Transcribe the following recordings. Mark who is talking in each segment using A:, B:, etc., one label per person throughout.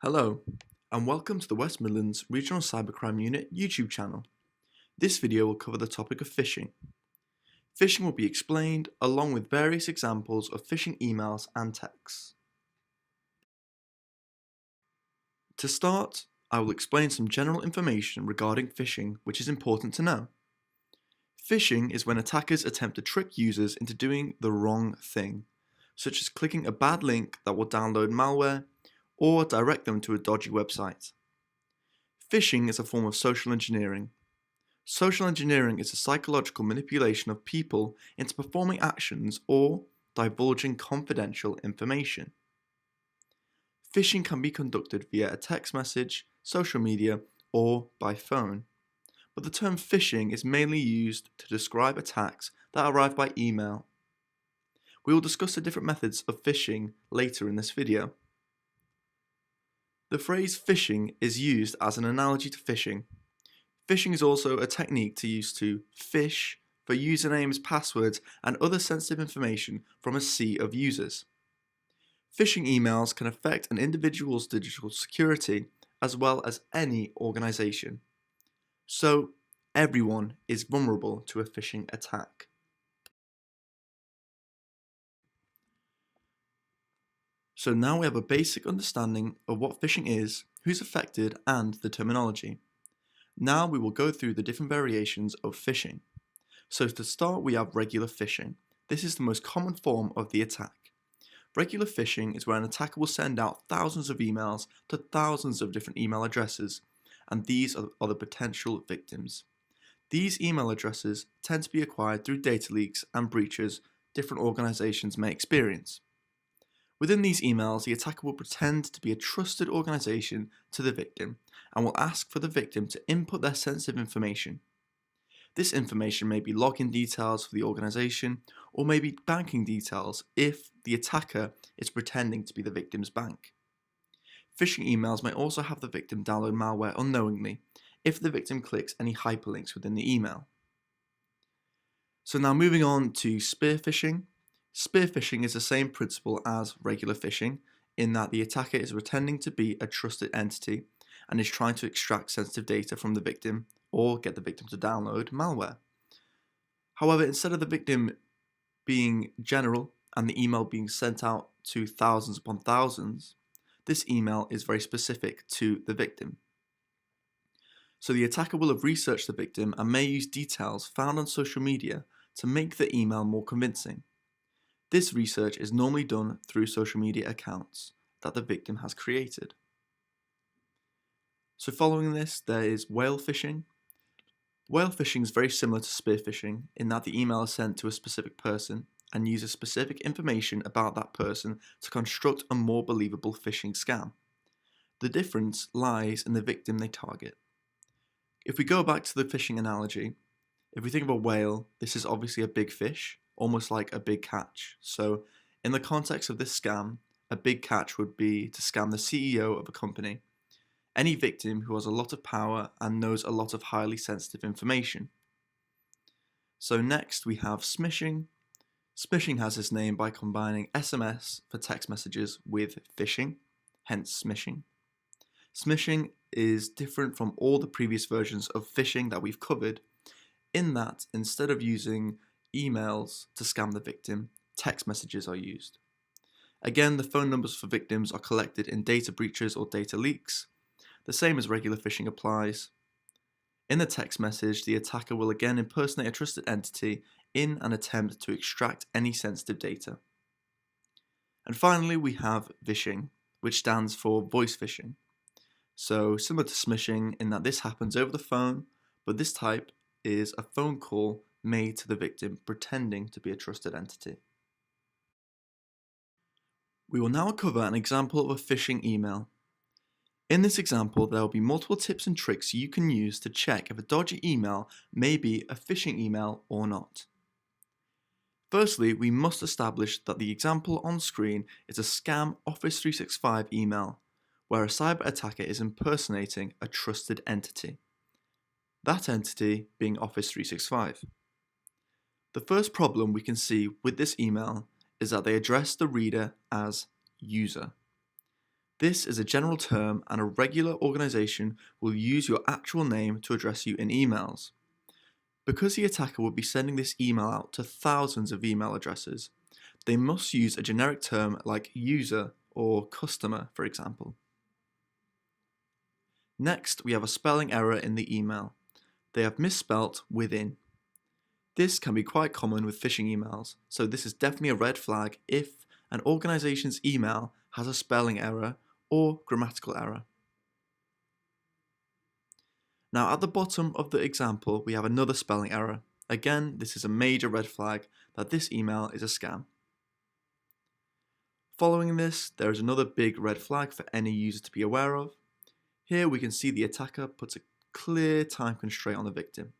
A: Hello, and welcome to the West Midlands Regional Cybercrime Unit YouTube channel. This video will cover the topic of phishing. Phishing will be explained along with various examples of phishing emails and texts. To start, I will explain some general information regarding phishing which is important to know. Phishing is when attackers attempt to trick users into doing the wrong thing, such as clicking a bad link that will download malware or direct them to a dodgy website. Phishing is a form of social engineering. Social engineering is a psychological manipulation of people into performing actions or divulging confidential information. Phishing can be conducted via a text message, social media, or by phone. But the term phishing is mainly used to describe attacks that arrive by email. We will discuss the different methods of phishing later in this video. The phrase phishing is used as an analogy to fishing. Phishing is also a technique to use to fish for usernames, passwords, and other sensitive information from a sea of users. Phishing emails can affect an individual's digital security as well as any organization. So, everyone is vulnerable to a phishing attack. So now we have a basic understanding of what phishing is, who's affected, and the terminology. Now we will go through the different variations of phishing. So to start, we have regular phishing. This is the most common form of the attack. Regular phishing is where an attacker will send out thousands of emails to thousands of different email addresses, and these are the potential victims. These email addresses tend to be acquired through data leaks and breaches different organizations may experience. Within these emails, the attacker will pretend to be a trusted organization to the victim and will ask for the victim to input their sensitive information. This information may be login details for the organization or may be banking details if the attacker is pretending to be the victim's bank. Phishing emails may also have the victim download malware unknowingly if the victim clicks any hyperlinks within the email. So now moving on to spear phishing. Spear phishing is the same principle as regular phishing in that the attacker is pretending to be a trusted entity and is trying to extract sensitive data from the victim or get the victim to download malware. However, instead of the victim being general and the email being sent out to thousands upon thousands, this email is very specific to the victim. So the attacker will have researched the victim and may use details found on social media to make the email more convincing. This research is normally done through social media accounts that the victim has created. So following this, there is whale phishing. Whale phishing is very similar to spear phishing in that the email is sent to a specific person and uses specific information about that person to construct a more believable phishing scam. The difference lies in the victim they target. If we go back to the phishing analogy, if we think of a whale, this is obviously a big fish, almost like a big catch. So in the context of this scam, a big catch would be to scam the CEO of a company, any victim who has a lot of power and knows a lot of highly sensitive information. So next we have smishing. Smishing has its name by combining SMS for text messages with phishing, hence smishing. Smishing is different from all the previous versions of phishing that we've covered in that instead of using emails to scam the victim, text messages are used. Again, the phone numbers for victims are collected in data breaches or data leaks. The same as regular phishing applies. In the text message, the attacker will again impersonate a trusted entity in an attempt to extract any sensitive data. And finally, we have vishing, which stands for voice phishing. So similar to smishing in that this happens over the phone, but this type is a phone call made to the victim pretending to be a trusted entity. We will now cover an example of a phishing email. In this example, there will be multiple tips and tricks you can use to check if a dodgy email may be a phishing email or not. Firstly, we must establish that the example on screen is a scam Office 365 email, where a cyber attacker is impersonating a trusted entity. That entity being Office 365. The first problem we can see with this email is that they address the reader as user. This is a general term, and a regular organization will use your actual name to address you in emails. Because the attacker will be sending this email out to thousands of email addresses, they must use a generic term like user or customer, for example. Next, we have a spelling error in the email. They have misspelt within. This can be quite common with phishing emails, so this is definitely a red flag if an organization's email has a spelling error or grammatical error. Now, at the bottom of the example, we have another spelling error. Again, this is a major red flag that this email is a scam. Following this, there is another big red flag for any user to be aware of. Here we can see the attacker puts a clear time constraint on the victim.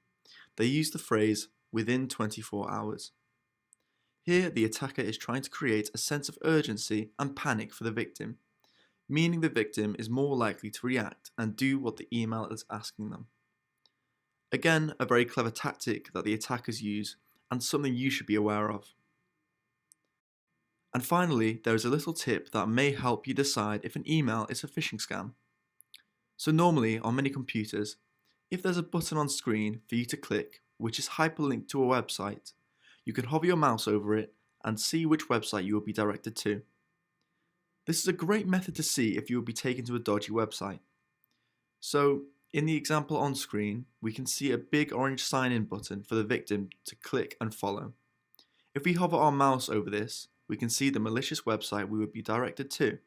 A: They use the phrase within 24 hours. Here, the attacker is trying to create a sense of urgency and panic for the victim, meaning the victim is more likely to react and do what the email is asking them. Again, a very clever tactic that the attackers use and something you should be aware of. And finally, there is a little tip that may help you decide if an email is a phishing scam. So normally, on many computers, if there's a button on screen for you to click, which is hyperlinked to a website, you can hover your mouse over it and see which website you will be directed to. This is a great method to see if you will be taken to a dodgy website. So, in the example on screen, we can see a big orange sign-in button for the victim to click and follow. If we hover our mouse over this, we can see the malicious website we would be directed to.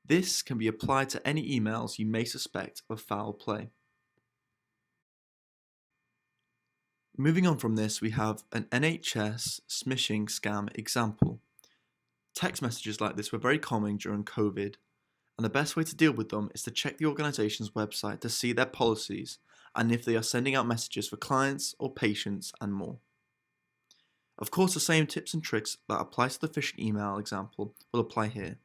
A: This can be applied to any emails you may suspect of foul play. Moving on from this, we have an NHS smishing scam example. Text messages like this were very common during COVID, and the best way to deal with them is to check the organization's website to see their policies and if they are sending out messages for clients or patients and more. Of course, the same tips and tricks that apply to the phishing email example will apply here.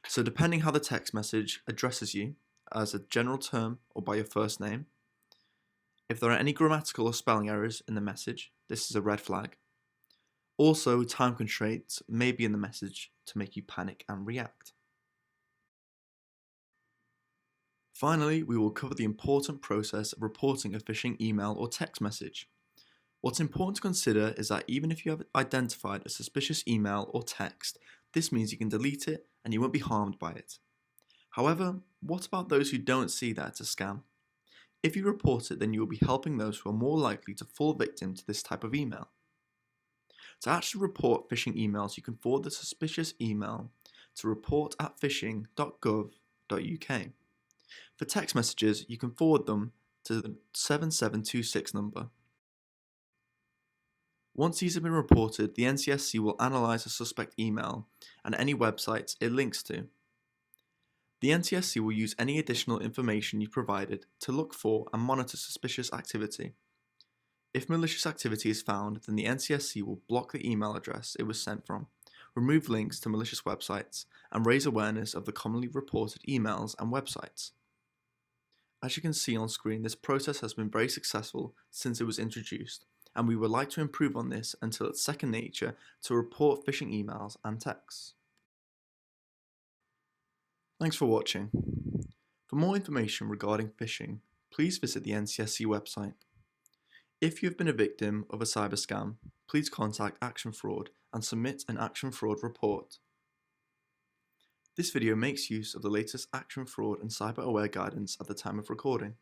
A: So depending how the text message addresses you, as a general term or by your first name, if there are any grammatical or spelling errors in the message, this is a red flag. Also, time constraints may be in the message to make you panic and react. Finally, we will cover the important process of reporting a phishing email or text message. What's important to consider is that even if you have identified a suspicious email or text, this means you can delete it and you won't be harmed by it. However, what about those who don't see that it's a scam? If you report it, then you will be helping those who are more likely to fall victim to this type of email. To actually report phishing emails, you can forward the suspicious email to report@phishing.gov.uk. For text messages, you can forward them to the 7726 number. Once these have been reported, the NCSC will analyse the suspect email and any websites it links to. The NCSC will use any additional information you provided to look for and monitor suspicious activity. If malicious activity is found, then the NCSC will block the email address it was sent from, remove links to malicious websites, and raise awareness of the commonly reported emails and websites. As you can see on screen, this process has been very successful since it was introduced, and we would like to improve on this until it's second nature to report phishing emails and texts. Thanks for watching. For more information regarding phishing, please visit the NCSC website. If you have been a victim of a cyber scam, please contact Action Fraud and submit an Action Fraud report. This video makes use of the latest Action Fraud and Cyber Aware guidance at the time of recording.